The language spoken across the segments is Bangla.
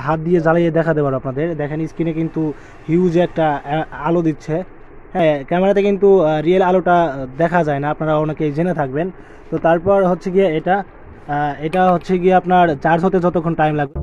হাত দিয়ে জ্বালিয়ে দেখাতে পারো আপনাদের। দেখেন স্ক্রিনে কিন্তু হিউজ একটা আলো দিচ্ছে। হ্যাঁ, ক্যামেরাতে কিন্তু রিয়েল আলোটা দেখা যায় না, আপনারা অনেকেই জেনে থাকবেন। তো তারপর হচ্ছে গিয়ে এটা হচ্ছে গিয়ে আপনার চার্জ হতে যতক্ষণ টাইম লাগবে।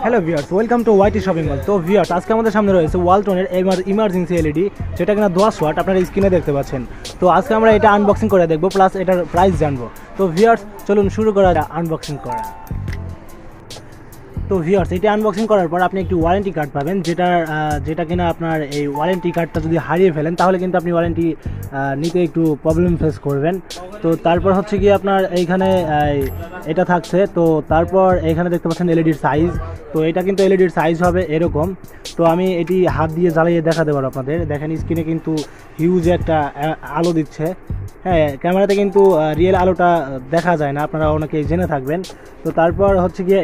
Hello viewers, welcome to YT shopping mall. তো ভিউয়ার্স, আজকে আমাদের সামনে রয়েছে ওয়ালটনের ইমার্জেন্সি এলইডি, যেটা কিনা 10 ওয়াট, আপনারা স্ক্রিনে দেখতে পাচ্ছেন। তো আজকে আমরা এটা আনবক্সিং করে দেখবো, প্লাস এটার প্রাইস জানবো। তো ভিউয়ার্স, চলুন শুরু করা আনবক্সিং করা। তো ভিউয়ার্স, এটা আনবক্সিং করার পর আপনি একটি ওয়ারেন্টি কার্ড পাবেন, যেটা কিনা আপনার এই ওয়ারেন্টি কার্ডটা যদি হারিয়ে ফেলেন তাহলে কিন্তু আপনি ওয়ারেন্টি নিতে একটু প্রবলেম ফেস করবেন। তো তারপর হচ্ছে গিয়ে আপনার এইখানে এটা থাকছে। তো তারপর এখানে দেখতে পাচ্ছেন এলইডির সাইজ। তো এটা কিন্তু এলইডির সাইজ হবে এরকম। তো আমি এটি হাত দিয়ে জ্বালিয়ে দেখাতে পারো আপনাদের। দেখেন স্ক্রিনে কিন্তু হিউজ একটা আলো দিচ্ছে। হ্যাঁ, ক্যামেরাতে কিন্তু রিয়েল আলোটা দেখা যায় না, আপনারা অনেকেই জেনে থাকবেন। তো তারপর হচ্ছে গিয়ে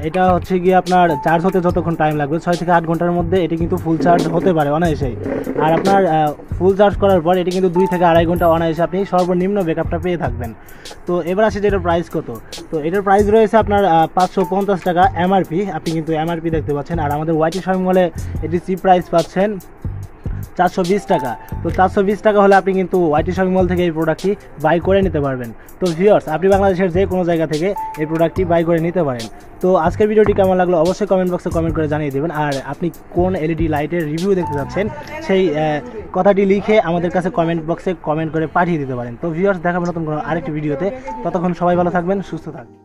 এটা হচ্ছে গিয়ে আপনার চার্জ হতে যতক্ষণ টাইম লাগবে 6 থেকে 8 ঘন্টার মধ্যে এটি কিন্তু ফুল চার্জ হতে পারে অনায়াসেই। আর আপনার ফুল চার্জ করার পর এটি কিন্তু 2 থেকে 2.5 ঘন্টা অনায়াসে আপনি সর্বনিম্ন ব্যাকআপটা পেয়ে থাকবেন। তো এবার আসে যে এটার প্রাইস কত। তো এটার প্রাইস রয়েছে আপনার 550 টাকা এমআরপি। আপনি কিন্তু এমআরপি দেখতে পাচ্ছেন। আর আমাদের ওয়াইটি শপিং মলে এটি চিপ প্রাইস পাচ্ছেন 420 টাকা। তো 420 টাকা হলে আপনি কিন্তু ওয়াইটি শপিং মল থেকে এই প্রোডাক্টটি বাই করে নিতে পারবেন। তো ভিউয়ার্স, আপনি বাংলাদেশের যে কোনো জায়গা থেকে এই প্রোডাক্টটি বাই করে নিতে পারেন। তো আজকের ভিডিওটি কেমন লাগলো অবশ্যই কমেন্ট বক্সে কমেন্ট করে জানিয়ে দেবেন। আর আপনি কোন এলইডি লাইটের রিভিউ দেখতে চাচ্ছেন সেই কথাটি লিখে আমাদের কাছে কমেন্ট বক্সে কমেন্ট করে পাঠিয়ে দিতে পারেন। তো ভিউয়ার্স, দেখাবেন নতুন কোনো আরেকটি ভিডিওতে। ততক্ষণ সবাই ভালো থাকবেন, সুস্থ থাকবেন।